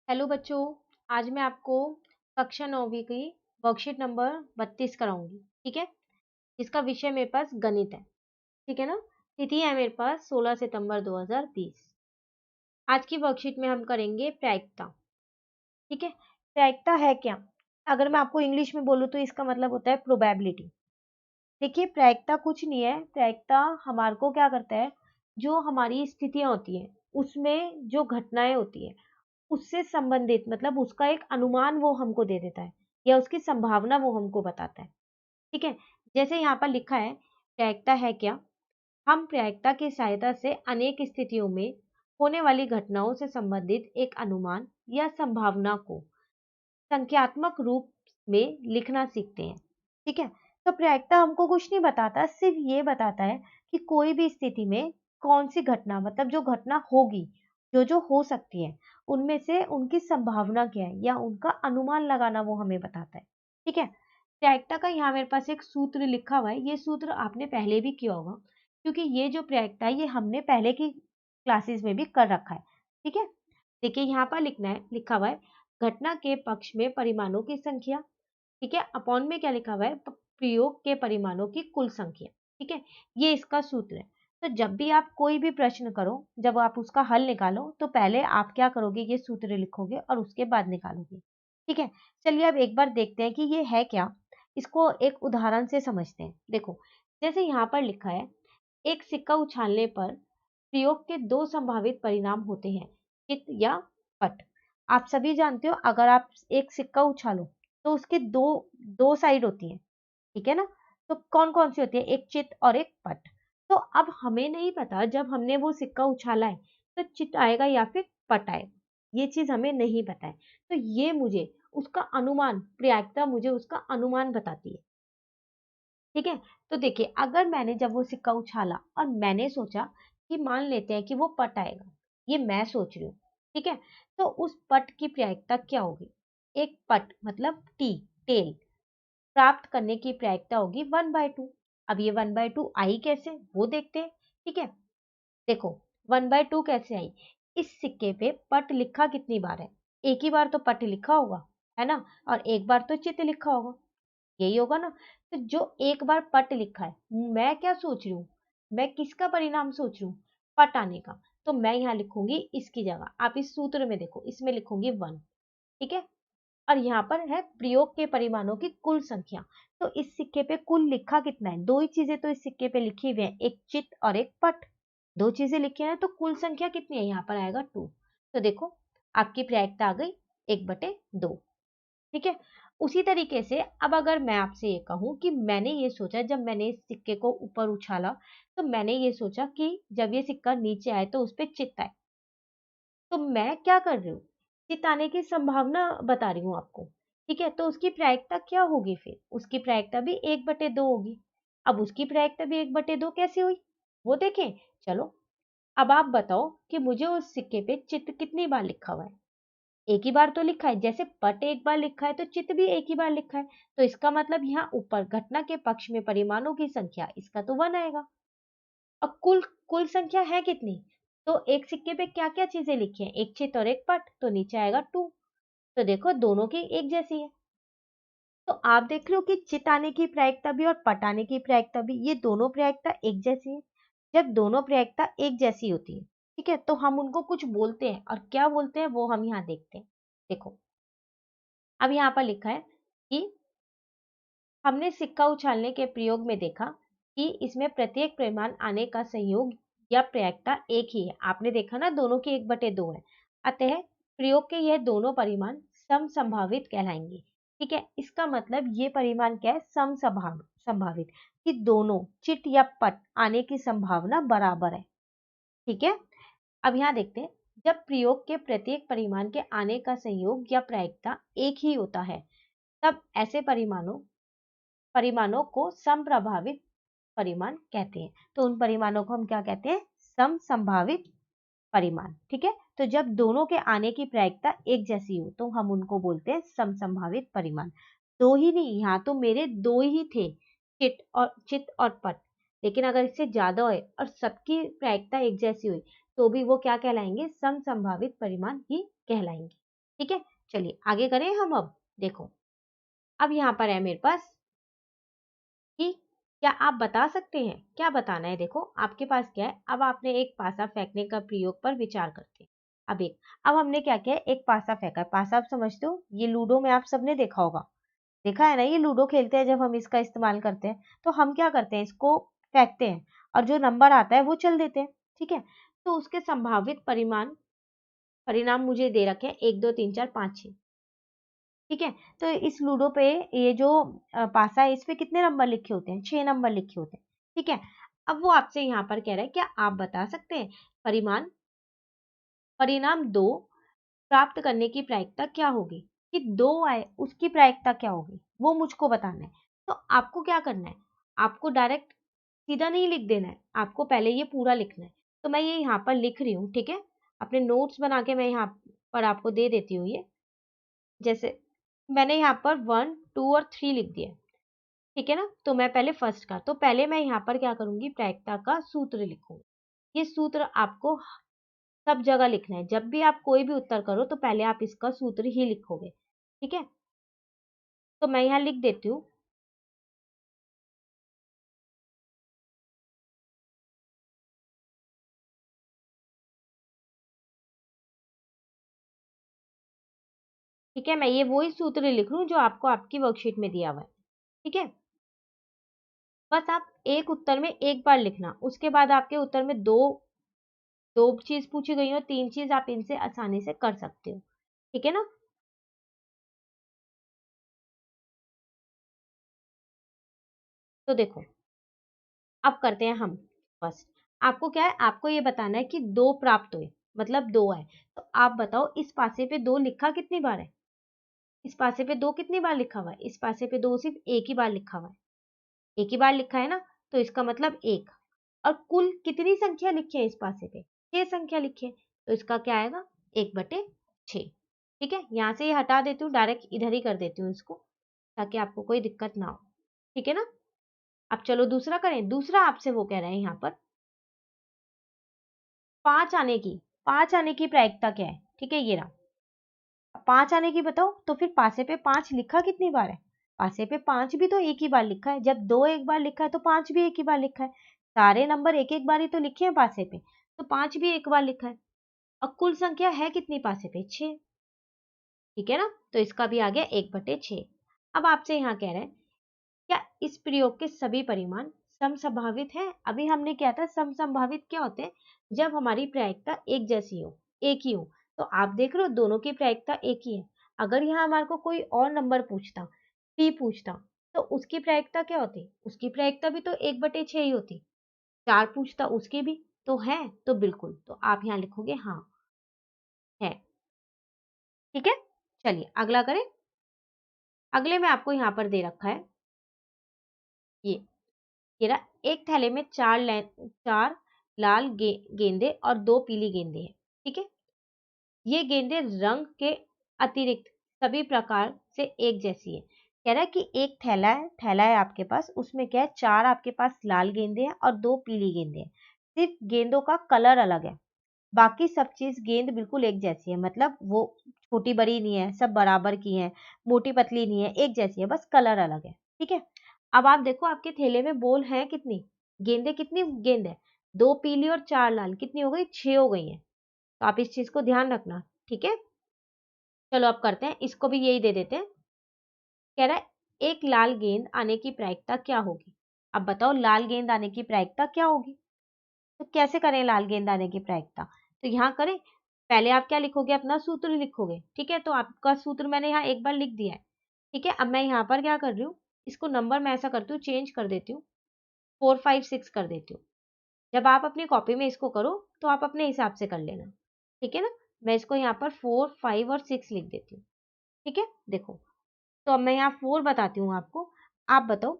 Hello बच्चों, आज मैं आपको कक्षा 9वीं की वर्कशीट नंबर 32 कराऊंगी। ठीक है, इसका विषय मेरे पास गणित है। ठीक है ना। तिथि है मेरे पास 16 सितंबर 2020। आज की वर्कशीट में हम करेंगे प्रायिकता। ठीक है, प्रायिकता है क्या? अगर मैं आपको इंग्लिश में बोलूँ तो इसका मतलब होता है प्रोबेबिलिटी। देखिए, प्रायिकता कुछ नहीं है। प्रायिकता हमारे को क्या करता है, जो हमारी स्थितियां होती हैं उसमें जो घटनाएं होती है उससे संबंधित, मतलब उसका एक अनुमान वो हमको दे देता है या उसकी संभावना वो हमको बताता है। ठीक है, जैसे यहाँ पर लिखा है प्रायिकता है क्या। हम प्रायिकता की सहायता से अनेक स्थितियों में होने वाली घटनाओं से संबंधित एक अनुमान या संभावना को संख्यात्मक रूप में लिखना सीखते हैं। ठीक है, तो प्रायिकता हमको कुछ नहीं बताता, सिर्फ ये बताता है कि कोई भी स्थिति में कौन सी घटना, मतलब जो घटना होगी, जो हो सकती है, उनमें से उनकी संभावना क्या है या उनका अनुमान लगाना वो हमें बताता है। ठीक है, प्रायिकता का यहाँ मेरे पास एक सूत्र लिखा हुआ है। ये सूत्र आपने पहले भी किया होगा, क्योंकि ये जो प्रायिकता है ये हमने पहले की क्लासेस में भी कर रखा है। ठीक है, देखिए यहाँ पर लिखा हुआ है घटना के पक्ष में परिमाणों की संख्या। ठीक है, अपॉन में क्या लिखा हुआ है, प्रयोग के परिमाणों की कुल संख्या। ठीक है, ये इसका सूत्र है। तो जब भी आप कोई भी प्रश्न करो, जब आप उसका हल निकालो तो पहले आप क्या करोगे, ये सूत्र लिखोगे और उसके बाद निकालोगे। ठीक है, चलिए अब एक बार देखते हैं कि ये है क्या। इसको एक उदाहरण से समझते हैं। देखो, जैसे यहाँ पर लिखा है एक सिक्का उछालने पर प्रयोग के दो संभावित परिणाम होते हैं, चित या पट। आप सभी जानते हो, अगर आप एक सिक्का उछालो तो उसके दो दो साइड होती है। ठीक है ना। तो कौन कौन सी होती है, एक चित और एक पट। तो अब हमें नहीं पता जब हमने वो सिक्का उछाला है तो चित आएगा या फिर पट आएगा, ये चीज हमें नहीं पता है। तो ये मुझे उसका अनुमान, प्रायिकता मुझे उसका अनुमान बताती है। ठीक है, तो देखिए अगर मैंने जब वो सिक्का उछाला और मैंने सोचा कि मान लेते हैं कि वो पट आएगा, ये मैं सोच रही हूँ। ठीक है, तो उस पट की प्रायिकता क्या होगी, एक पट मतलब टेल प्राप्त करने की प्रायिकता होगी 1/2। अब ये 1/2 आई कैसे, वो देखते हैं। ठीक है, देखो 1/2 कैसे आई। इस सिक्के पे पट लिखा कितनी बार है, एक ही बार तो पट लिखा होगा, है ना, और एक बार तो चित लिखा होगा, यही होगा ना। तो जो एक बार पट लिखा है, मैं क्या सोच रही हूँ, मैं किसका परिणाम सोच रही हूँ, पट आने का। तो मैं यहाँ लिखूंगी इसकी जगह, आप इस सूत्र में देखो, इसमें लिखूंगी 1। ठीक है, और यहाँ पर है प्रयोग के परिमाणों की कुल संख्या। तो इस सिक्के पे कुल लिखा कितना है, दो ही चीजें तो इस सिक्के पे लिखी हुई है, एक चित और एक पट। दो चीजें लिखी है तो कुल संख्या कितनी है, यहाँ पर आएगा 2। तो देखो आपकी प्रायिकता आ गई 1/2। ठीक है, उसी तरीके से अब अगर मैं आपसे ये कहूं कि मैंने ये सोचा, जब मैंने इस सिक्के को ऊपर उछाला तो मैंने ये सोचा कि जब ये सिक्का नीचे आए तो उस पर चित्त आए, तो मैं क्या कर रही हूँ, चित्त आने की संभावना बता रही हूँ आपको। ठीक है, तो उसकी प्रायिकता क्या होगी, फिर उसकी प्रायिकता भी 1/2 होगी। अब उसकी प्रायिकता भी 1/2 कैसे हुई, वो देखें। चलो, अब आप बताओ कि मुझे उस सिक्के पे चित्त कितनी बार लिखा हुआ है। एक ही बार तो लिखा है, जैसे पट एक बार लिखा है तो चित्त भी एक ही बार लिखा है। तो इसका मतलब यहाँ ऊपर घटना के पक्ष में परिमाणों की संख्या, इसका तो 1 आएगा। और कुल कुल संख्या है कितनी, तो एक सिक्के पे क्या क्या चीजें लिखी हैं, एक चित्त और एक पट, तो नीचे आएगा 2। तो देखो दोनों की एक जैसी है। तो आप देख रहे हो कि चित्त आने की प्रायिकता भी और पट आने की प्रायिकता भी, ये दोनों प्रायिकता एक जैसी है। जब दोनों प्रायिकता एक जैसी होती है, ठीक है, तो हम उनको कुछ बोलते हैं, और क्या बोलते हैं वो हम यहाँ देखते हैं। देखो, अब यहाँ पर लिखा है कि हमने सिक्का उछालने के प्रयोग में देखा कि इसमें प्रत्येक परिमाण आने का संयोग या प्रायिकता एक ही है। आपने देखा ना, दोनों की 1/2 है। अतः प्रयोग के यह दोनों परिमाण समसंभावित कहलाएंगे। ठीक है, इसका मतलब ये परिमाण क्या है, समसंभावित, कि दोनों चिट या पट आने की संभावना बराबर है। ठीक है, अब यहाँ देखते हैं, जब प्रयोग के प्रत्येक परिमाण के आने का संयोग या प्रायिकता एक ही होता है, तब ऐसे परिमाणों को समप्रभावित परिमाण कहते हैं। तो उन परिमाणों को हम क्या कहते हैं, समसंभावित परिमाण। ठीक है, तो जब दोनों के आने की प्रायिकता एक जैसी हो तो हम उनको बोलते हैं समसंभावित परिमाण। दो ही नहीं, यहाँ तो मेरे दो ही थे, चित और पट, लेकिन अगर इससे ज्यादा हो और सबकी प्रायिकता एक जैसी हुई तो भी वो क्या कहलाएंगे, समसंभावित परिमाण ही कहलाएंगे। ठीक है, चलिए आगे करें हम। अब देखो, अब यहाँ पर है मेरे पास कि क्या आप बता सकते हैं, क्या बताना है। देखो आपके पास क्या है, अब आपने एक पासा फेंकने का प्रयोग पर विचार करते हैं। अब हमने क्या किया है, एक पासा फेंका है। पासा आप समझते हो, ये लूडो में आप सबने देखा होगा, देखा है ना, ये लूडो खेलते हैं जब हम इसका इस्तेमाल करते हैं, तो हम क्या करते हैं, इसको फेंकते हैं और जो नंबर आता है वो चल देते हैं। ठीक है, तो उसके संभावित परिणाम मुझे दे रखे हैं 1 2 3 4 5 6। ठीक है, तो इस लूडो पे ये जो पासा है, इस पे कितने नंबर लिखे होते हैं, 6 नंबर लिखे होते हैं। ठीक है, अब वो आपसे यहाँ पर कह रहा है, क्या आप बता सकते हैं परिणाम 2 प्राप्त करने की प्रायिकता क्या होगी, कि 2 आए उसकी प्रायिकता क्या होगी, वो मुझको बताना है। तो आपको क्या करना है, आपको डायरेक्ट सीधा नहीं लिख देना है, आपको पहले ये पूरा लिखना है। तो मैं ये यहाँ पर लिख रही हूँ, ठीक है, अपने नोट्स बना के मैं यहाँ पर आपको दे देती हूँ। ये जैसे मैंने यहाँ पर 1 2 और 3 लिख दिया, ठीक है ना। तो मैं पहले फर्स्ट का, तो पहले मैं यहाँ पर क्या करूंगी, प्रायिकता का सूत्र लिखूंगी। ये सूत्र आपको सब जगह लिखना है, जब भी आप कोई भी उत्तर करो तो पहले आप इसका सूत्र ही लिखोगे। ठीक है, तो मैं यहाँ लिख देती हूँ। ठीक है, मैं ये वही सूत्र लिख रही हूँ जो आपको आपकी वर्कशीट में दिया हुआ है। ठीक है, बस आप एक उत्तर में एक बार लिखना, उसके बाद आपके उत्तर में दो दो चीज पूछी गई हो, 3 चीज आप इनसे आसानी से कर सकते हो। ठीक है ना। तो देखो, अब करते हैं हम। फर्स्ट आपको क्या है, आपको ये बताना है कि 2 प्राप्त हुए, मतलब 2 आए। तो आप बताओ इस पासे पे 2 लिखा कितनी बार है, इस पासे पे 2 कितनी बार लिखा हुआ है, इस पासे पे 2 सिर्फ एक ही बार लिखा हुआ है, एक ही बार लिखा है ना, तो इसका मतलब 1। और कुल कितनी संख्या लिखी है इस पासे पे, 6 संख्या लिखी है, तो इसका क्या आएगा, 1/6। ठीक है, यहाँ से ये हटा देती हूँ, डायरेक्ट इधर ही कर देती हूँ इसको, ताकि आपको कोई दिक्कत ना हो। ठीक है ना। अब चलो दूसरा करें। दूसरा आपसे वो कह रहे हैं यहाँ पर 5 आने की, 5 आने की प्रायिकता क्या है। ठीक है, ये रहा 5 आने की, बताओ तो फिर पासे पे 5 लिखा कितनी बार है, पासे पे 5 भी तो एक ही बार लिखा है, जब 2 एक बार लिखा है तो 5 भी एक ही बार लिखा है, सारे नंबर एक एक बार ही तो लिखे हैं पासे पे, तो 5 भी एक बार लिखा है। और कुल संख्या है कितनी पासे पे, 6। ठीक है ना, तो इसका भी आ गया 1/6। अब आपसे यहाँ कह रहे हैं, क्या इस प्रयोग के सभी परिमाण समसंभावित हैं। अभी हमने क्या था, समसंभावित क्या होते हैं, जब हमारी प्रायिकता एक जैसी हो, एक ही हो। तो आप देख रहे हो दोनों की प्रायिकता एक ही है। अगर यहाँ हमारे को कोई और नंबर पूछता, p पूछता, तो उसकी प्रायिकता क्या होती, उसकी प्रायिकता भी तो 1/6 ही होती। 4 पूछता, उसकी भी तो है, तो बिल्कुल, तो आप यहाँ लिखोगे हाँ है। ठीक है, चलिए अगला करें। अगले में आपको यहाँ पर दे रखा है ये ये रहा, एक थैले में 4 लाल गेंदे और 2 पीली गेंदे हैं। ठीक है, ये गेंदें रंग के अतिरिक्त सभी प्रकार से एक जैसी है। कह रहा है कि एक थैला है आपके पास, उसमें क्या है, 4 आपके पास लाल गेंदे हैं और 2 पीली गेंदे हैं। सिर्फ गेंदों का कलर अलग है, बाकी सब चीज गेंद बिल्कुल एक जैसी है, मतलब वो छोटी बड़ी नहीं है, सब बराबर की है, मोटी पतली नहीं है, एक जैसी है, बस कलर अलग है। ठीक है, अब आप देखो आपके थैले में बॉल है कितनी, गेंदे कितनी गेंद है, 2 पीली और 4 लाल, कितनी हो गई, 6 हो गई है। तो आप इस चीज को ध्यान रखना। ठीक है, चलो अब करते हैं, इसको भी यही दे देते हैं। कह रहा है एक लाल गेंद आने की प्रायिकता क्या होगी। अब बताओ लाल गेंद आने की प्रायिकता क्या होगी। तो कैसे करें लाल गेंद आने की प्रायिकता, तो यहाँ करें, पहले आप क्या लिखोगे, अपना सूत्र लिखोगे। ठीक है, तो आपका सूत्र मैंने यहाँ एक बार लिख दिया है। ठीक है, अब मैं यहाँ पर क्या कर रही हूँ, इसको नंबर मैं ऐसा करती हूँ, चेंज कर देती हूँ, 4 5 6 कर देती हूँ। जब आप अपनी कॉपी में इसको करो तो आप अपने हिसाब से कर लेना। ठीक है ना, मैं इसको यहाँ पर 4 5 और 6 लिख देती हूँ। ठीक है, देखो, तो अब मैं यहाँ 4 बताती हूँ आपको। आप बताओ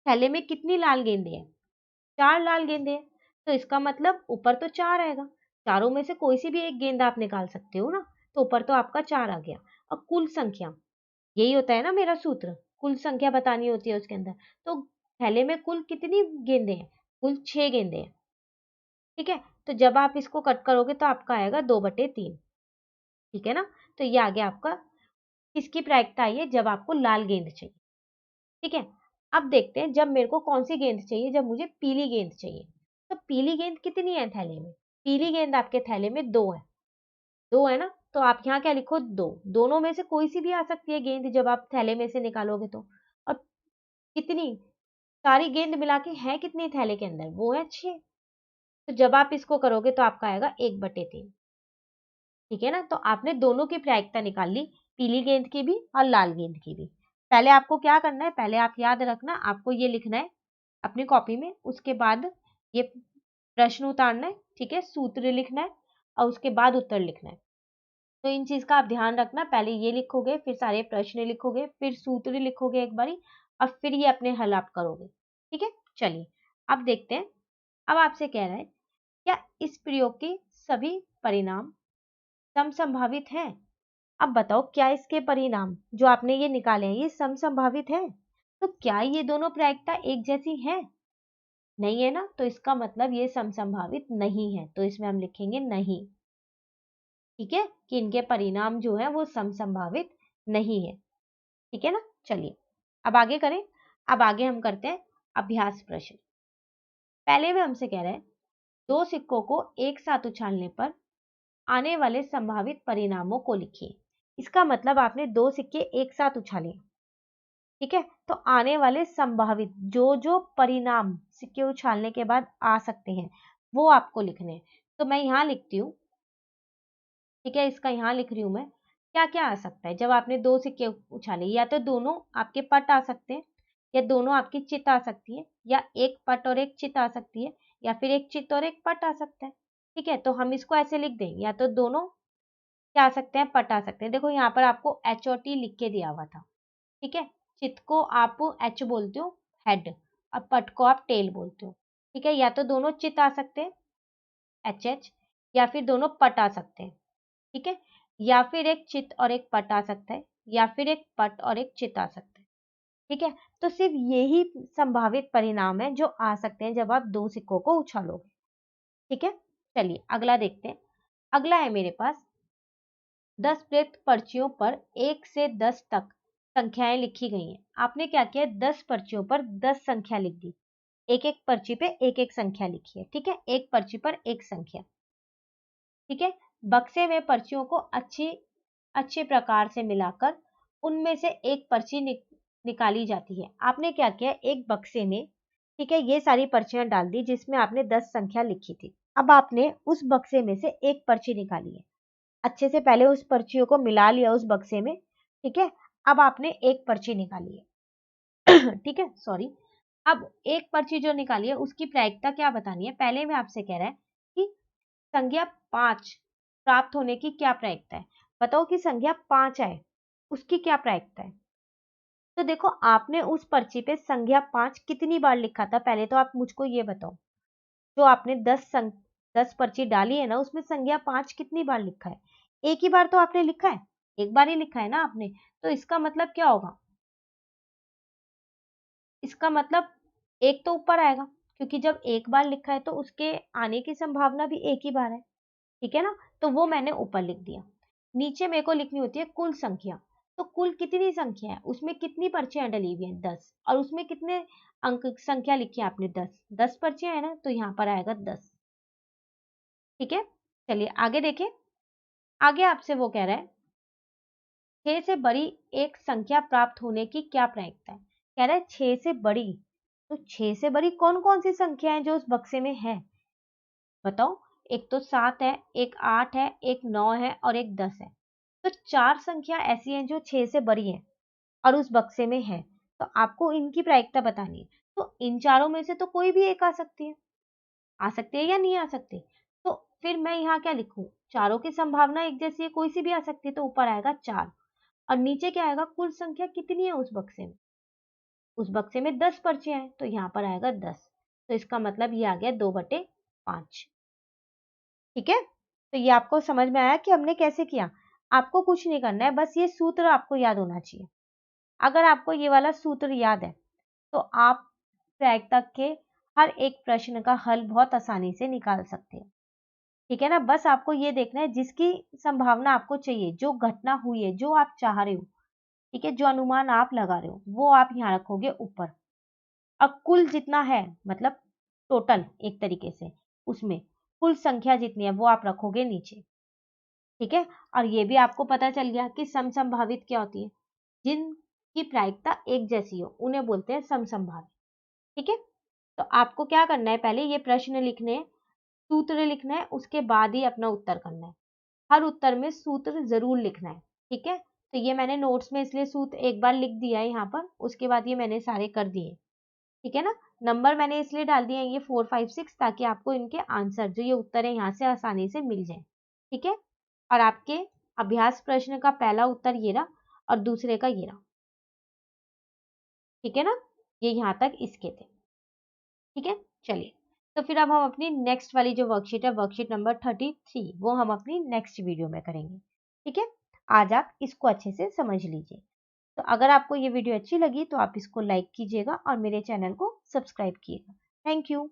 थैले में कितनी लाल गेंदे हैं, 4 लाल गेंदे हैं, तो इसका मतलब ऊपर तो 4 आएगा, चारों में से कोई सी भी एक गेंद आप निकाल सकते हो ना, तो ऊपर तो आपका 4 आ गया। और कुल संख्या, यही होता है ना मेरा सूत्र, कुल संख्या बतानी होती है उसके अंदर। तो थैले में कुल कितनी गेंदे हैं, कुल 6 गेंदे हैं। ठीक है, तो जब आप इसको कट करोगे तो आपका आएगा 2/3। ठीक है ना। तो ये आ गया आपका, किसकी प्रायिकता आई है, जब आपको लाल गेंद चाहिए। ठीक है, अब देखते हैं जब मेरे को कौन सी गेंद चाहिए, जब मुझे पीली गेंद चाहिए। तो पीली गेंद कितनी है थैले में, पीली गेंद आपके थैले में 2 है, 2 है ना। तो आप यहाँ क्या लिखो, 2, दोनों में से कोई सी भी आ सकती है गेंद जब आप थैले में से निकालोगे तो। और कितनी सारी गेंद मिला के है कितनी थैले के अंदर, वो है 6। तो जब आप इसको करोगे तो आपका आएगा 1/3। ठीक है ना। तो आपने दोनों की प्रायिकता निकाल ली, पीली गेंद की भी और लाल गेंद की भी। पहले आपको क्या करना है, पहले आप याद रखना, आपको ये लिखना है अपनी कॉपी में, उसके बाद ये प्रश्न उतारना है, ठीक है, सूत्र लिखना है और उसके बाद उत्तर लिखना है। तो इन चीज का आप ध्यान रखना, पहले ये लिखोगे, फिर सारे प्रश्न लिखोगे, फिर सूत्र लिखोगे एक बारी, और फिर ये अपने हल आप करोगे। ठीक है, चलिए अब देखते हैं। अब आपसे कह रहा है, क्या इस प्रयोग के सभी परिणाम समसंभावित हैं? अब बताओ, क्या इसके परिणाम जो आपने ये निकाले हैं ये समसंभावित है? तो क्या ये दोनों प्रायिकता एक जैसी है? नहीं है ना। तो इसका मतलब ये समसंभावित नहीं है, तो इसमें हम लिखेंगे नहीं। ठीक है, कि इनके परिणाम जो है वो समसंभावित नहीं है। ठीक है ना। चलिए अब आगे करें। अब आगे हम करते हैं अभ्यास प्रश्न। पहले में हमसे कह रहे हैं, 2 सिक्कों को एक साथ उछालने पर आने वाले संभावित परिणामों को लिखिए। इसका मतलब आपने 2 सिक्के एक साथ उछाले, ठीक है, तो आने वाले संभावित जो जो परिणाम सिक्के उछालने के बाद आ सकते हैं वो आपको लिखने हैं। तो मैं यहाँ लिखती हूँ, ठीक है, इसका यहाँ लिख रही हूँ मैं, क्या क्या आ सकता है जब आपने 2 सिक्के उछाले। या तो दोनों आपके पट आ सकते हैं, या दोनों आपकी चित आ सकती है, या एक पट और एक चित आ सकती है, या फिर एक चित और एक पट आ सकता है। ठीक है, तो हम इसको ऐसे लिख देंगे, या तो दोनों क्या आ सकते हैं, पट आ सकते हैं। देखो यहाँ पर आपको एच और टी लिख के दिया हुआ था। ठीक है, चित को आप एच बोलते हो, हेड, और पट को आप टेल बोलते हो। ठीक है, या तो दोनों चित आ सकते हैं एच एच, या फिर दोनों पट आ सकते हैं। ठीक है, या फिर एक चित और एक पट आ सकता है, या फिर एक पट और एक चित आ सकता है। ठीक है, तो सिर्फ यही संभावित परिणाम है जो आ सकते हैं जब आप 2 सिक्कों को उछालोगे। ठीक है, चलिए अगला देखते हैं। अगला है मेरे पास, 10 व्यक्त पर्चियों पर 1 से 10 तक संख्याएं लिखी गई हैं। आपने क्या किया, 10 पर्चियों पर 10 संख्या लिख दी, एक एक पर्ची पे एक एक संख्या लिखी है। ठीक है, एक पर्ची पर एक संख्या। ठीक है, बक्से में पर्चियों को अच्छे प्रकार से मिलाकर उनमें से एक पर्ची निकाली जाती है। आपने क्या किया, एक बक्से में, ठीक है, ये सारी पर्चियां डाल दी जिसमें आपने 10 संख्या लिखी थी। अब आपने उस बक्से में से एक पर्ची निकाली है, अच्छे से पहले उस पर्चियों को मिला लिया उस बक्से में। ठीक है, अब आपने एक पर्ची निकाली है ठीक है, सॉरी। अब एक पर्ची जो निकाली है उसकी प्रायिकता क्या बतानी है। पहले में आपसे कह रहा है कि संख्या 5 प्राप्त होने की क्या प्रायिकता है। बताओ कि संख्या 5 है, उसकी क्या प्रायिकता है। तो देखो, आपने उस पर्ची पे संख्या 5 कितनी बार लिखा था, पहले तो आप मुझको ये बताओ। जो आपने 10 पर्ची डाली है ना, उसमें संख्या 5 कितनी बार लिखा है। एक ही बार तो आपने लिखा है, एक बार ही लिखा है ना आपने। तो इसका मतलब क्या होगा, इसका मतलब एक तो ऊपर आएगा, क्योंकि जब एक बार लिखा है तो उसके आने की संभावना भी एक ही बार है। ठीक है ना, तो वो मैंने ऊपर लिख दिया। नीचे मेरे को लिखनी होती है कुल संख्या। तो कुल कितनी संख्या है, उसमें कितनी पर्चियां डली हुई हैं, 10, और उसमें कितने अंक संख्या लिखी है आपने, 10 पर्चियां है ना, तो यहाँ पर आएगा 10। ठीक है, चलिए आगे देखें। आगे आपसे वो कह रहा है, 6 से बड़ी एक संख्या प्राप्त होने की क्या प्रायिकता है। कह रहा है 6 से बड़ी, तो 6 से बड़ी कौन कौन सी संख्या है जो उस बक्से में है, बताओ। एक तो 7 है, एक 8 है, एक 9 है और एक 10 है। तो 4 संख्या ऐसी हैं जो 6 से बड़ी है और उस बक्से में है। तो आपको इनकी प्रायिकता बतानी है। तो इन चारों में से तो कोई भी एक आ सकती है, आ सकती है या नहीं आ सकती। तो फिर मैं यहाँ क्या लिखूं, चारों की संभावना एक जैसी है, कोई सी भी आ सकती है, तो ऊपर आएगा 4 और नीचे क्या आएगा, कुल संख्या कितनी है उस बक्से में। उस बक्से में 10 पर्चे हैं, तो यहाँ पर आएगा 10। तो इसका मतलब ये आ गया 2/5। ठीक है, तो ये आपको समझ में आया कि हमने कैसे किया। आपको कुछ नहीं करना है, बस ये सूत्र आपको याद होना चाहिए। अगर आपको ये वाला सूत्र याद है तो आप प्रायिकता के हर एक प्रश्न का हल बहुत आसानी से निकाल सकते हैं। ठीक है ना। बस आपको ये देखना है जिसकी संभावना आपको चाहिए, जो घटना हुई है, जो आप चाह रहे हो, ठीक है, जो अनुमान आप लगा रहे हो, वो आप यहाँ रखोगे ऊपर। अब कुल जितना है, मतलब टोटल एक तरीके से, उसमें कुल संख्या जितनी है वो आप रखोगे नीचे। ठीक है। और ये भी आपको पता चल गया कि समसंभावित क्या होती है। जिनकी प्रायिकता एक जैसी हो उन्हें बोलते हैं समसंभावित। ठीक है। तो आपको क्या करना है, पहले ये प्रश्न लिखने, सूत्र लिखना है, उसके बाद ही अपना उत्तर करना है। हर उत्तर में सूत्र जरूर लिखना है। ठीक है। तो ये मैंने नोट्स में इसलिए सूत्र एक बार लिख दिया है यहाँ पर, उसके बाद ये मैंने सारे कर दिए। ठीक है ना। नंबर मैंने इसलिए डाल दिए हैं ये 4, 5, 6, ताकि आपको इनके आंसर जो ये उत्तर है यहाँ से आसानी से मिल जाए। ठीक है। और आपके अभ्यास प्रश्न का पहला उत्तर ये रहा और दूसरे का ये रहा। ठीक है ना। ये यहाँ तक इसके थे। ठीक है। चलिए, तो फिर अब हम अपनी नेक्स्ट वाली जो वर्कशीट है, वर्कशीट नंबर 33, वो हम अपनी नेक्स्ट वीडियो में करेंगे। ठीक है। आज आप इसको अच्छे से समझ लीजिए। तो अगर आपको ये वीडियो अच्छी लगी तो आप इसको लाइक कीजिएगा और मेरे चैनल को सब्सक्राइब कीजिएगा। Thank you.